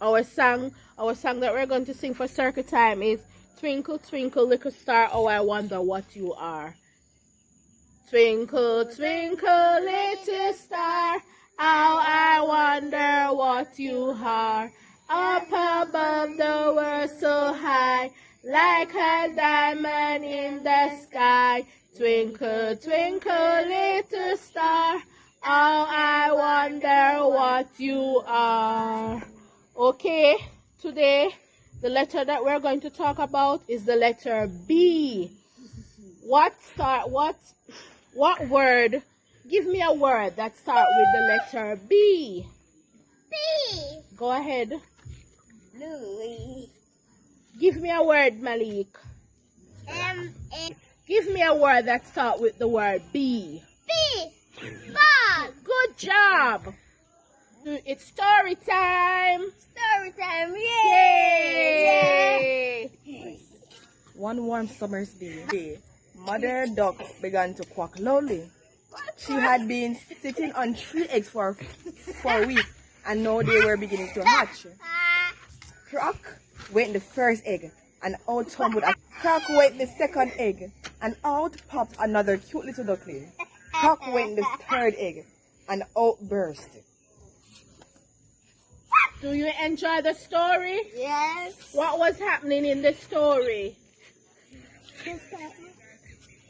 Our song that we're going to sing for circle time is Twinkle Twinkle Little Star, Oh I Wonder What You Are. Twinkle twinkle little star, how I wonder what you are. Up above the world so high, like a diamond in the sky. Twinkle twinkle little star, how I wonder what you are. Okay, today the letter that we're going to talk about is the letter B. What word? Give me a word that starts with the letter B. B. Go ahead. Louis. Give me a word, Malik. M. A. Give me a word that starts with the word B. B. Ball. Good job. It's story time. Story time. Yay! Yay! One warm summer's day, Mother Duck began to quack loudly. She had been sitting on 3 eggs for weeks, and now they were beginning to hatch. Crack went the first egg, and out tumbled a crack went the second egg, and out popped another cute little duckling. Crack went the third egg, and out burst. Do you enjoy the story? Yes. What was happening in the story?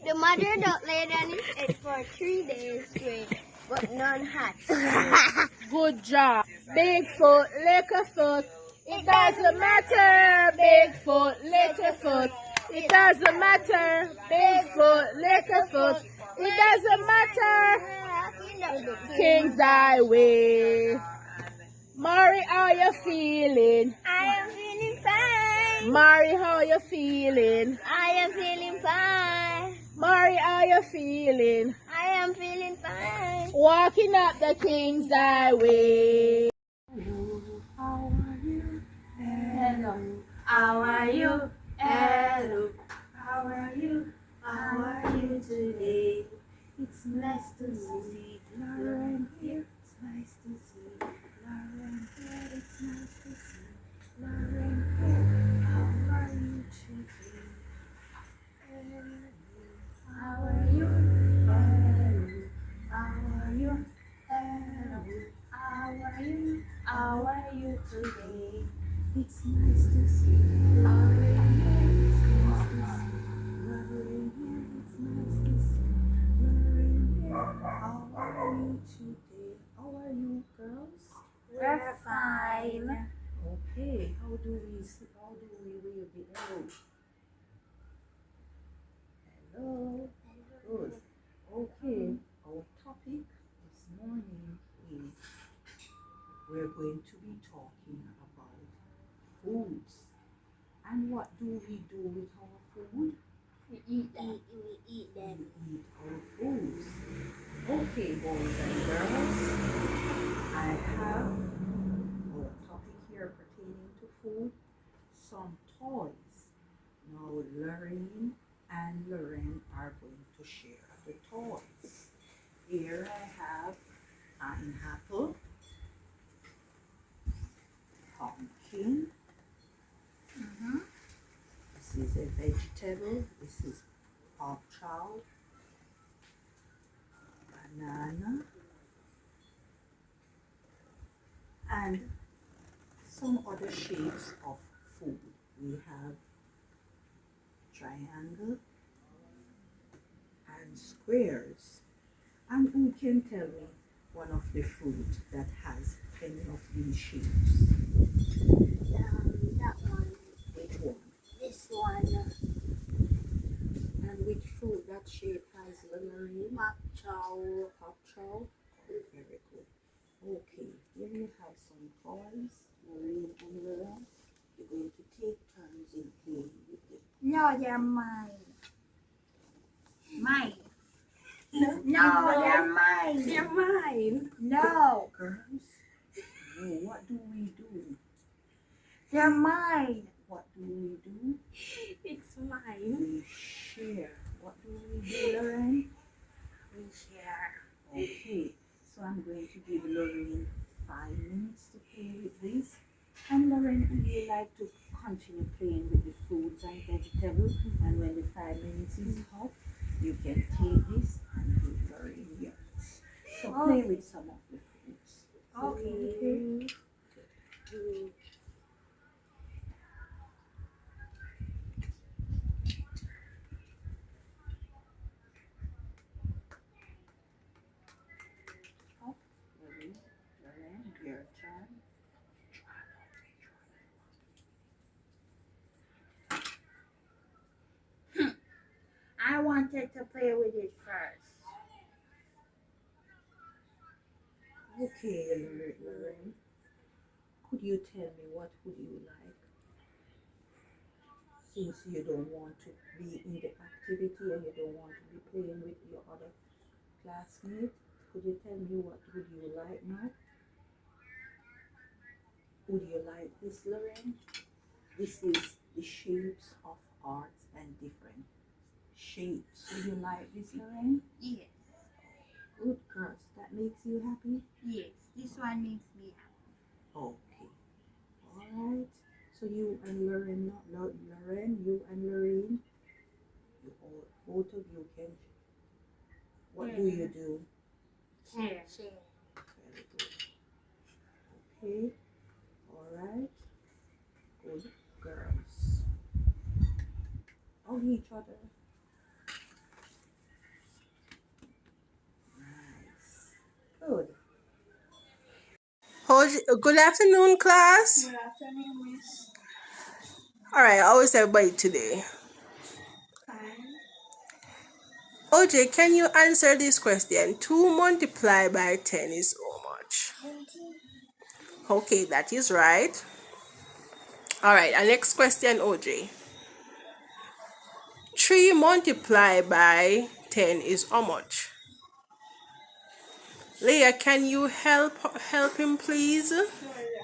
The mother duck laid on its egg for 3 days straight, but none hatched. Good job. Bigfoot, Littlefoot, it doesn't matter. Bigfoot, Littlefoot, it doesn't matter. Bigfoot, Littlefoot, it doesn't matter. King's Highway. Mari, how you feeling? I am feeling fine. Mari, how you feeling? I am feeling fine. Mari, how you feeling? I am feeling fine. Walking up the King's Highway. How are you? Hello. How are you? Hello. How are you? How are you today? It's nice to see Lauren here. It's nice to see Lauren here. It's nice to see Lauren here. How are you today? Hello. How are you? Hello. How are you? Hello. How are you? How are you today? It's nice to see Lauren here. It's nice to see Lauren here. It's nice to see Lauren here. How are you today? How are you, girls? We're fine. Okay. How do we wave the hello? Hello. Good. Okay. Our topic this morning is we're going to be talking about foods. And what do we do with our food? We eat them. We eat them. We eat our foods. Okay, boys and girls, I have our topic here pertaining to food, some toys. Now Lorraine and Lauren are going to share the toys. Here I have an apple, pumpkin. This is a vegetable. This is pork chow, banana, and some other shapes of food. We have triangle and squares. And who can tell me one of the fruit that has any of these shapes? That one. Which one? This one. And which fruit that shape has Lorraine? Pak chow. Pork chow? Very good. Okay, here you have some toys. Lorraine and Lauren, you're going to take turns in playing with them. No, they're mine. Mine. No, they're mine. they're mine. No, Girls, no, what do we do? they're mine. What do we do? It's mine. We share. What do we do, Lauren? We share. Okay, so I'm going to give Lorraine 5 minutes to play with this. And Lauren, would you like to continue playing with the fruits and vegetables? And when the 5 minutes is up, you can take this and give Lauren yours. So play with some of the fruits. Okay. Lauren, your turn. I wanted to play with it first. Okay, Lauren. Could you tell me what would you like? Since you don't want to be in the activity and you don't want to be playing with your other classmates, could you tell me what would you like now? Would you like this, Lauren? This is the shapes of arts and different shapes. Would you like this, Lauren? Yes. Good girls. That makes you happy? Yes. This one makes me happy. Okay. Alright. So you and Lauren, you and Lorraine, both of you can. What do you do? Share. Very good. Okay. Alright. Good girls. Hug each other. Nice. Good. Good afternoon, class. Good afternoon, Miss. All right, how is everybody today? Fine. OJ, can you answer this question? 2 multiplied by 10 is how much? 20. Okay, that is right. All right, our next question, OJ. 3 multiplied by 10 is how much? Leah, can you help him, please? Sure, the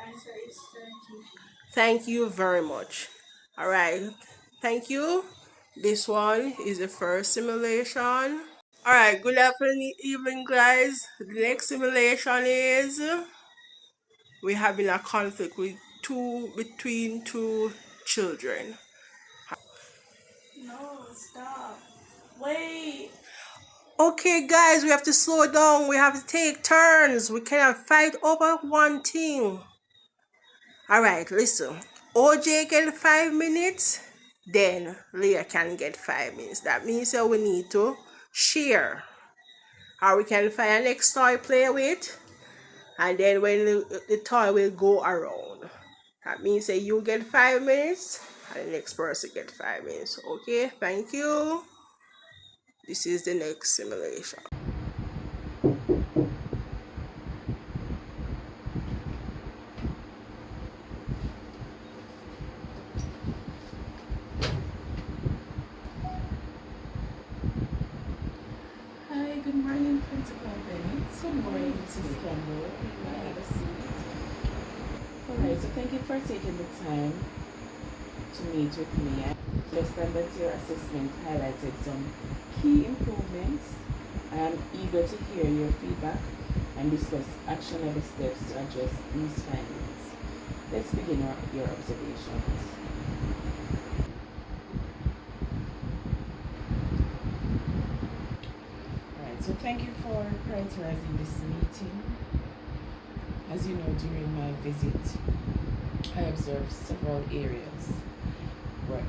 answer is 30. Thank you very much. All right, thank you. This one is the first simulation. All right, good afternoon, evening, guys. The next simulation is we're having a conflict between two children. No, stop. Wait. Okay, guys, we have to slow down. We have to take turns. We cannot fight over one thing. All right, listen. OJ get 5 minutes, then Leah can get 5 minutes. That means that we need to share. Or we can find a next toy play with, and then when the toy will go around. That means that you get 5 minutes, and the next person get 5 minutes. Okay, thank you. This is the next simulation. Hi, good morning, Principal Bennett. Good morning, Mrs. Campbell. May I have a seat? Alright, so thank you for taking the time to meet with me. I understand that your assessment highlighted some key improvements. I am eager to hear your feedback and discuss actionable steps to address these findings. Let's begin your observations. So thank you for prioritizing this meeting. As you know, during my visit, I observed several areas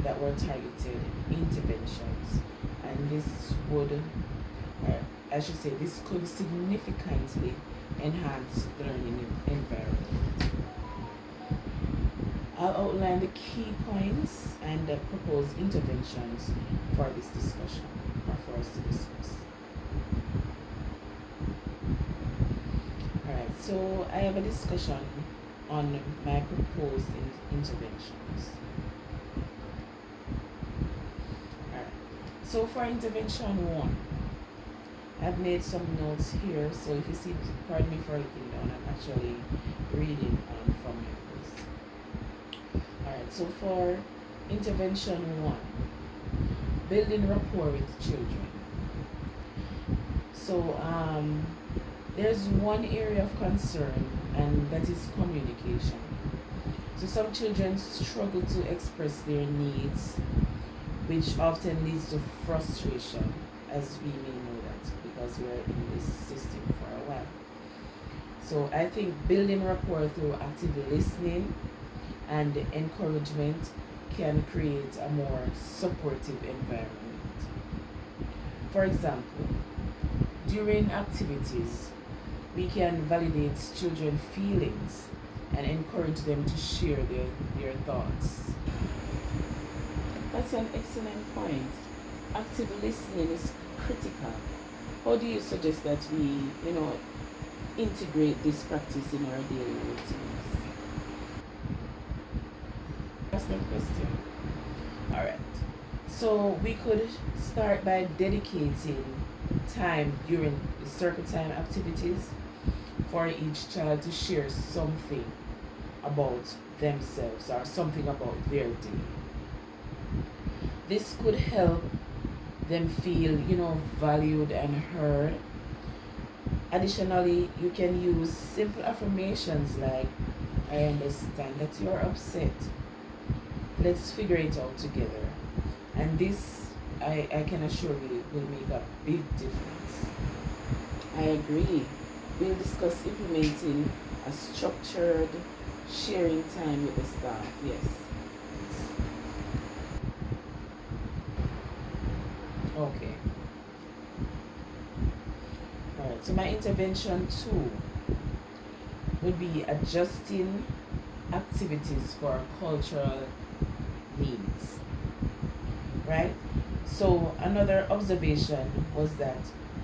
that were targeted interventions, and this would, I should say, this could significantly enhance the learning environment. I'll outline the key points and proposed interventions for this discussion, or for us to discuss. Alright, so I have a discussion on my proposed interventions. Alright, so for intervention 1, I've made some notes here, so if you see, pardon me for looking down, I'm actually reading from yours. Alright, so for intervention 1, building rapport with children. So, there's one area of concern, and that is communication. So some children struggle to express their needs, which often leads to frustration, as we may know that because we are in this system for a while. So I think building rapport through active listening and encouragement can create a more supportive environment. For example, during activities, we can validate children's feelings and encourage them to share their thoughts. That's an excellent point. Active listening is critical. How do you suggest that we, integrate this practice in our daily routines? That's the question. Alright. So we could start by dedicating time during the circle time activities for each child to share something about themselves or something about their day. This could help them feel, valued and heard. Additionally, you can use simple affirmations like, I understand that you're upset. Let's figure it out together. And this, I can assure you, will make a big difference. I agree. We'll discuss implementing a structured sharing time with the staff. Yes. Okay. Alright, so my intervention 2 would be adjusting activities for cultural needs. Right? So another observation was that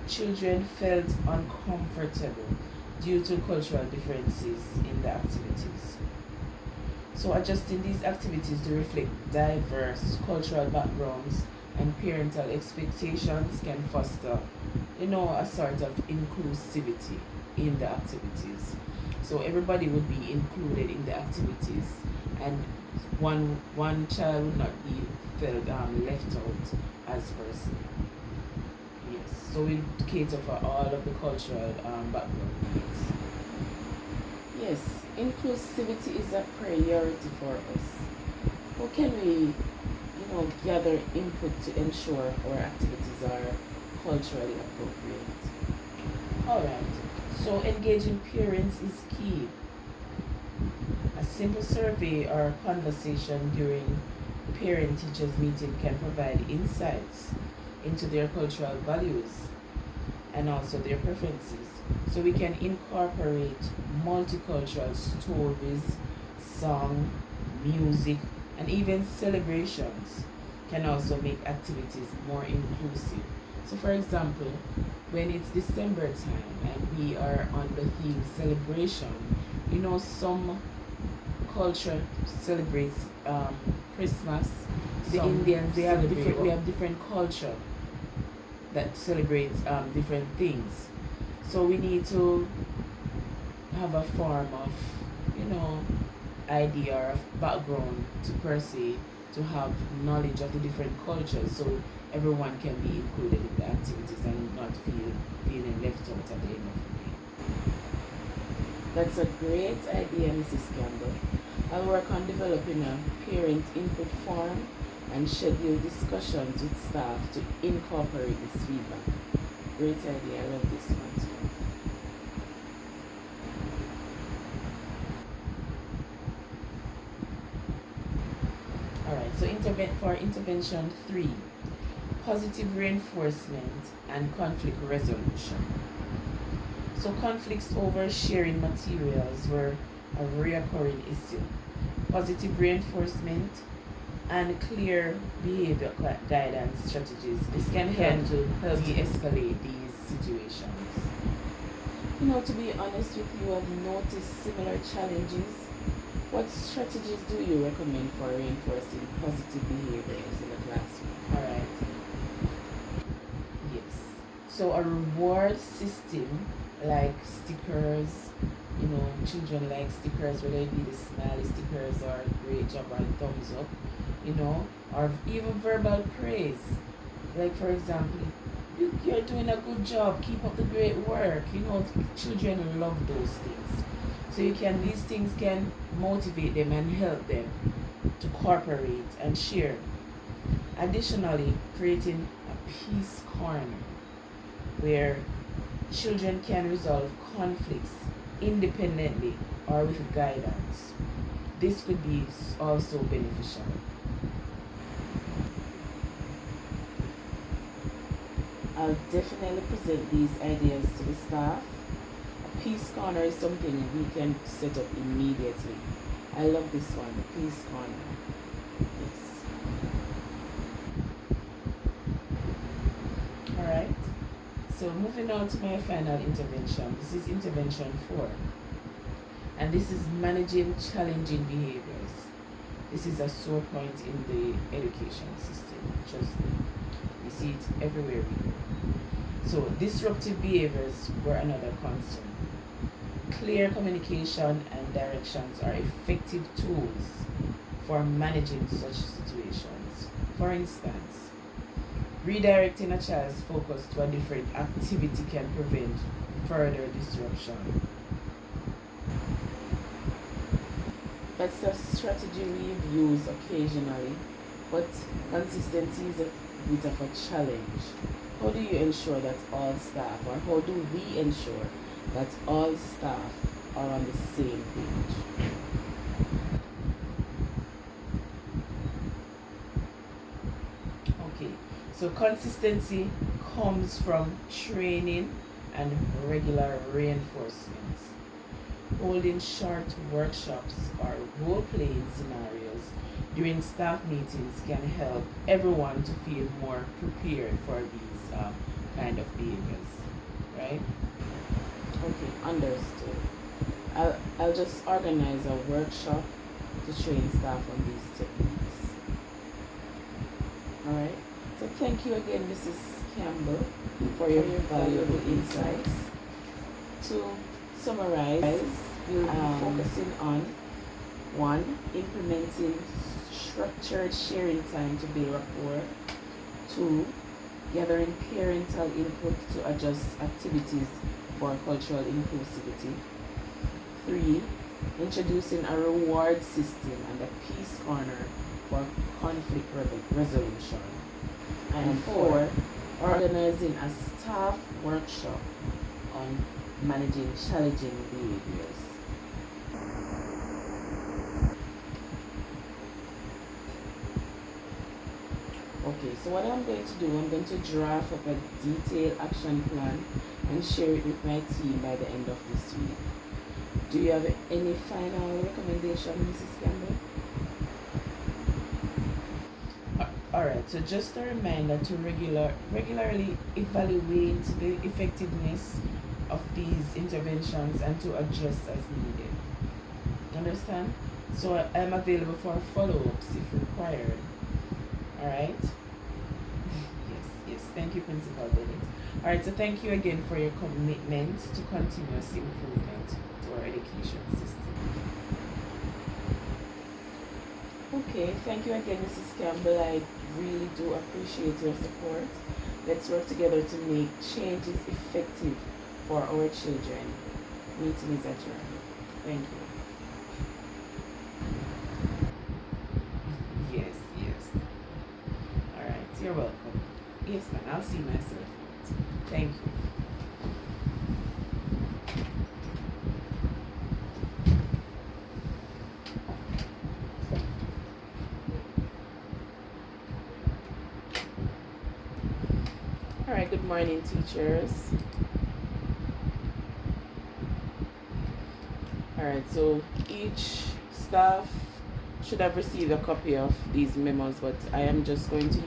children felt uncomfortable due to cultural differences in the activities. So adjusting these activities to reflect diverse cultural backgrounds and parental expectations can foster, a sort of inclusivity in the activities. So everybody would be included in the activities, and one child would not be felt left out as person. Yes. So we cater for all of the cultural background needs. Yes, inclusivity is a priority for us. How can we gather input to ensure our activities are culturally appropriate? Alright, so engaging parents is key. A simple survey or conversation during parent-teachers meeting can provide insights into their cultural values and also their preferences. So we can incorporate multicultural stories, song, music, and even celebrations can also make activities more inclusive. So for example, when it's December time and we are on the theme celebration, some culture celebrates Christmas. The Indians, we have different culture that celebrates different things. So we need to have a form of, idea or background to per se, to have knowledge of the different cultures, so everyone can be included in the activities and not feeling left out at the end of the day. That's a great idea, Mrs. Campbell. I'll work on developing a parent input form and schedule discussions with staff to incorporate this feedback. Great idea, I love this one too. Alright, so intervention 3, positive reinforcement and conflict resolution. So conflicts over sharing materials were a recurring issue. Positive reinforcement and clear behavior guidance strategies. This can help to de-escalate these situations. To be honest with you, I've noticed similar challenges. What strategies do you recommend for reinforcing positive behaviors in the classroom? Alright. Yes. So a reward system like stickers, children like stickers, whether it be the smiley stickers or great job or thumbs up, or even verbal praise. Like for example, you're doing a good job, keep up the great work. Children love those things. So these things can motivate them and help them to cooperate and share. Additionally, creating a peace corner where children can resolve conflicts independently or with guidance. This could be also beneficial. I'll definitely present these ideas to the staff. A peace corner is something we can set up immediately. I love this one, the peace corner. Yes. Alright. So moving on to my final intervention. This is intervention 4. And this is managing challenging behaviors. This is a sore point in the education system. Trust me. We see it everywhere we go. So disruptive behaviors were another concern. Clear communication and directions are effective tools for managing such situations. For instance, redirecting a child's focus to a different activity can prevent further disruption. That's a strategy we've used occasionally, but consistency is a bit of a challenge. How do you ensure that all staff, or how do we ensure that all staff are on the same page? Okay, so consistency comes from training and regular reinforcements. Holding short workshops or role-playing scenarios during staff meetings can help everyone to feel more prepared for these kind of behaviors, right? Okay, understood. I'll just organize a workshop to train staff on these techniques. Alright, so thank you again, Mrs. Campbell, for your valuable insights. To summarize, we'll be focusing on 1. Implementing structured sharing time to build rapport. 2. Gathering parental input to adjust activities for cultural inclusivity. 3. Introducing a reward system and a peace corner for conflict resolution. And 4. Organizing a staff workshop on managing challenging behaviors. Okay, so what I'm going to do, I'm going to draft up a detailed action plan and share it with my team by the end of this week. Do you have any final recommendation, Mrs. Campbell? Alright, so just a reminder to regularly evaluate the effectiveness of these interventions and to adjust as needed. Understand? So I'm available for follow-ups if required. Alright? Yes, thank you, Principal Bennett. Alright, so thank you again for your commitment to continuous improvement to our education system. Okay, thank you again, Mrs. Campbell. I really do appreciate your support. Let's work together to make changes effective for our children. Meeting is adjourned. Thank you. Yes. Alright, you're welcome. Yes, ma'am. I'll see myself. Thank you. Alright, good morning, teachers. Alright, so each staff should have received a copy of these memos, but I am just going to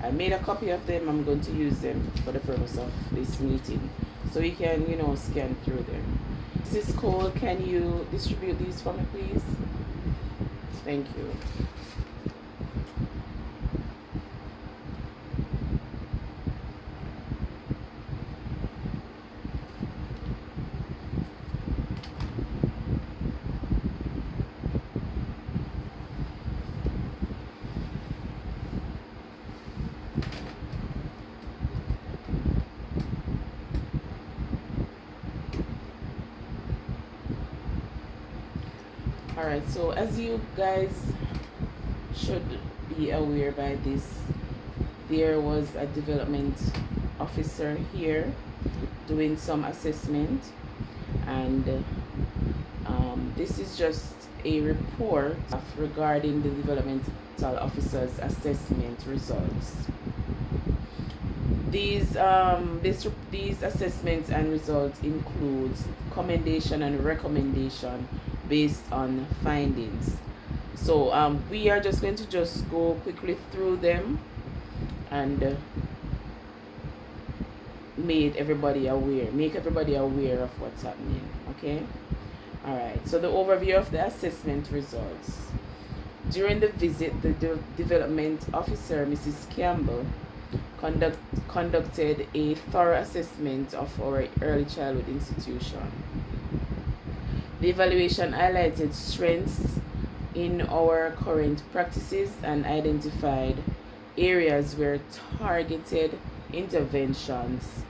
I made a copy of them. I'm going to use them for the purpose of this meeting. So you can, scan through them. Mrs. Cole, can you distribute these for me, please? Thank you. Alright, so as you guys should be aware by this, there was a development officer here doing some assessment, and this is just a report regarding the developmental officer's assessment results. These assessments and results includes commendation and recommendation based on findings. So we are just going to just go quickly through them and make everybody aware of what's happening. Okay. All right. So the overview of the assessment results. During the visit, the development officer, Mrs. Campbell, conducted a thorough assessment of our early childhood institution. The evaluation highlighted strengths in our current practices and identified areas where targeted interventions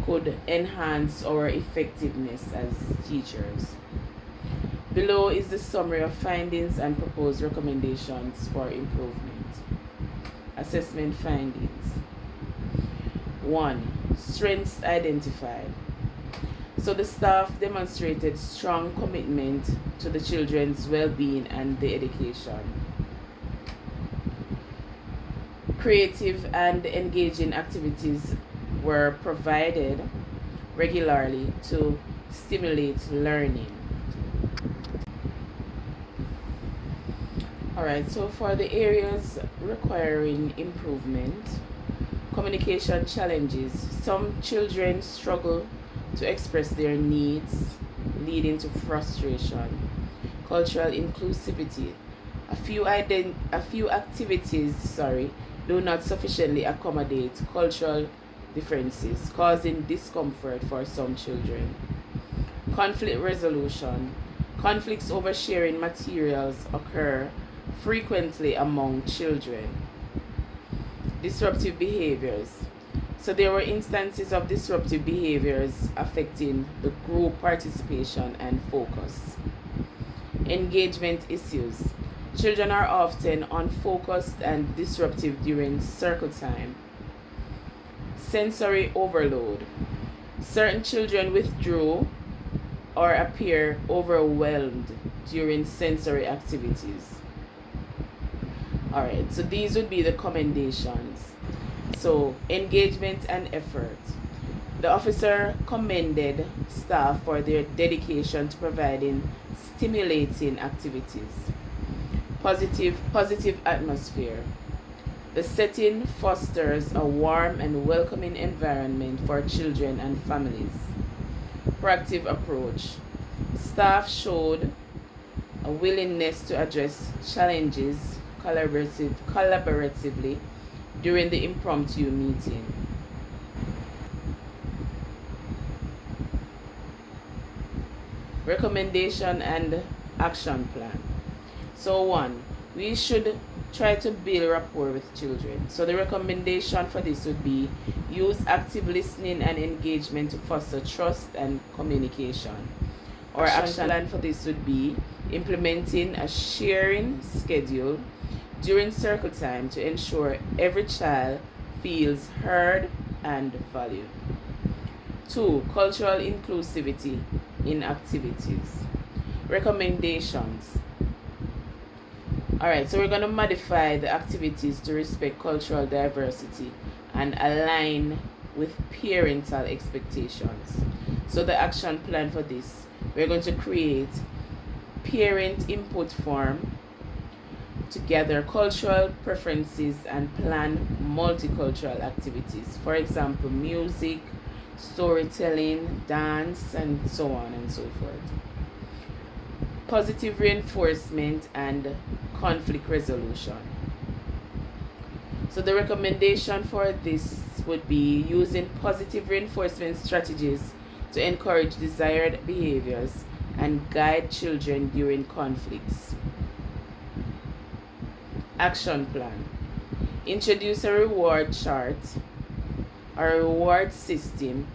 could enhance our effectiveness as teachers. Below is the summary of findings and proposed recommendations for improvement. Assessment findings. 1. Strengths identified. So the staff demonstrated strong commitment to the children's well-being and the education. Creative and engaging activities were provided regularly to stimulate learning. Alright, so for the areas requiring improvement, communication challenges. Some children struggle to express their needs, leading to frustration. Cultural inclusivity. A few activities do not sufficiently accommodate cultural differences, causing discomfort for some children. Conflict resolution. Conflicts over sharing materials occur frequently among children. Disruptive behaviors. So there were instances of disruptive behaviors affecting the group participation and focus. Engagement issues. Children are often unfocused and disruptive during circle time. Sensory overload. Certain children withdrew or appear overwhelmed during sensory activities. Alright, so these would be the commendations. So, engagement and effort. The officer commended staff for their dedication to providing stimulating activities. Positive atmosphere. The setting fosters a warm and welcoming environment for children and families. Proactive approach. Staff showed a willingness to address challenges collaboratively during the impromptu meeting. Recommendation and action plan. So 1, we should try to build rapport with children. So the recommendation for this would be use active listening and engagement to foster trust and communication. Our action plan for this would be implementing a sharing schedule during circle time to ensure every child feels heard and valued. 2. Cultural inclusivity in activities. Recommendations. Alright, so we're going to modify the activities to respect cultural diversity and align with parental expectations. So the action plan for this, we're going to create parent input form to gather cultural preferences and plan multicultural activities. For example, music, storytelling, dance, and so on and so forth. Positive reinforcement and conflict resolution. So the recommendation for this would be using positive reinforcement strategies to encourage desired behaviors and guide children during conflicts. Action plan. Introduce a reward chart or a reward system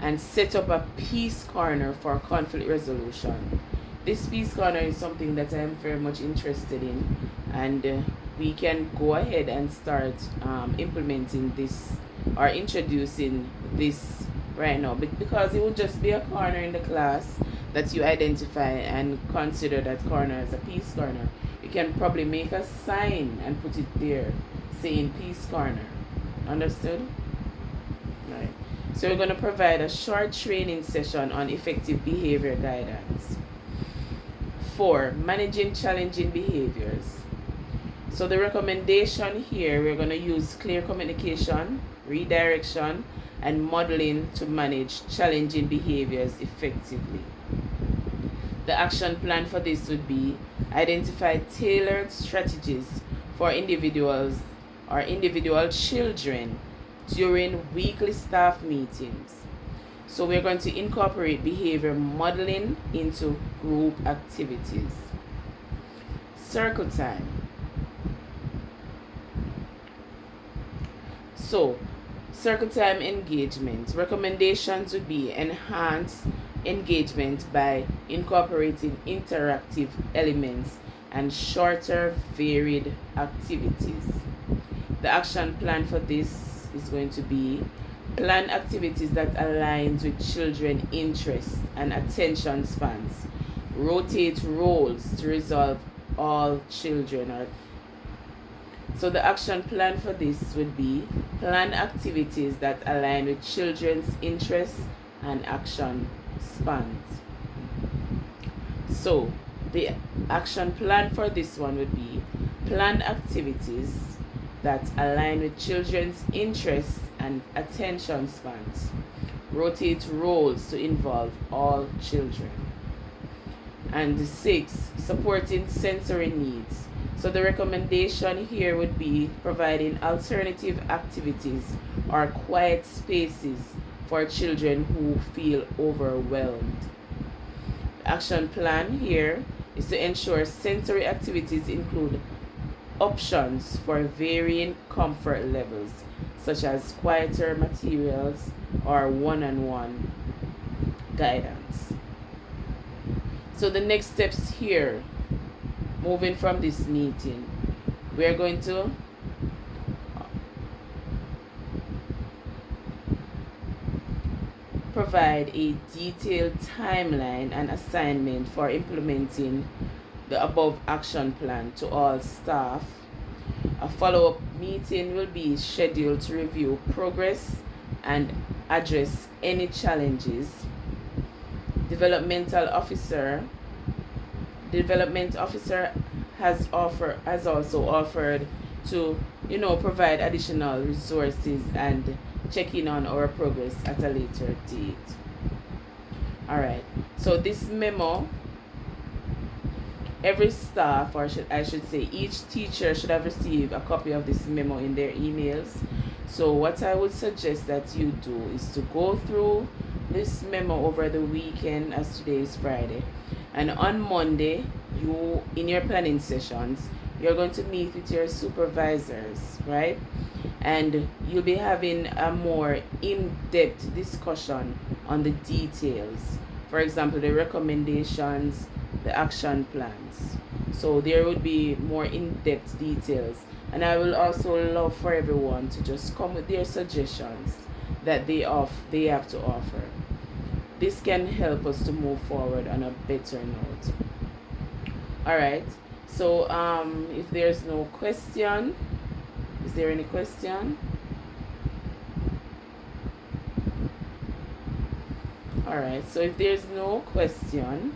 and set up a peace corner for conflict resolution. this Peace Corner is something that I am very much interested in, and we can go ahead and start implementing this or introducing this right now, because it would just be a corner in the class that you identify and consider that corner as a Peace Corner. You can probably make a sign and put it there saying Peace Corner. Understood? Right. So we're going to provide a short training session on effective behavior guidance. 4. Managing challenging behaviors. So the recommendation here, we're going to use clear communication, redirection, and modeling to manage challenging behaviors effectively. The action plan for this would be identify tailored strategies for individuals or individual children during weekly staff meetings. So we're going to incorporate behavior modeling into group activities. Circle time. So, circle time engagement. Recommendations would be enhance engagement by incorporating interactive elements and shorter, varied activities. The action plan for this is going to be plan activities that aligns with children's interests and attention spans. Rotate roles to resolve all children. So the action plan for this would be plan activities that align with children's interests and action spans. So the action plan for this one would be plan activities that align with children's interests and attention spans. Rotate roles to involve all children. And 6, supporting sensory needs. So the recommendation here would be providing alternative activities or quiet spaces for children who feel overwhelmed. The action plan here is to ensure sensory activities include options for varying comfort levels, such as quieter materials or one-on-one guidance. So the next steps here, moving from this meeting, we are going to provide a detailed timeline and assignment for implementing the above action plan to all staff. A follow-up meeting will be scheduled to review progress and address any challenges. The development officer has also offered to provide additional resources and check in on our progress at a later date. All right, so this memo, every staff, or I should say each teacher, should have received a copy of this memo in their emails. So what I would suggest that you do is to go through this memo over the weekend, as today is Friday, and on Monday, you, in your planning sessions, you're going to meet with your supervisors, right? And you'll be having a more in-depth discussion on the details. For example, the recommendations, the action plans. So there would be more in-depth details. And I will also love for everyone to just come with their suggestions that they have to offer. This can help us to move forward on a better note. Alright, so if there's no question, is there any question? Alright, so if there's no question,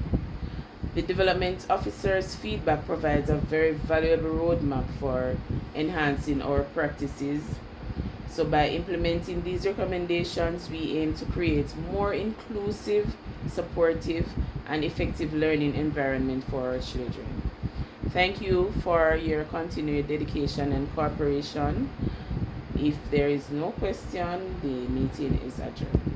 the development officer's feedback provides a very valuable roadmap for enhancing our practices. So by implementing these recommendations, we aim to create more inclusive, supportive, and effective learning environment for our children. Thank you for your continued dedication and cooperation. If there is no question, the meeting is adjourned.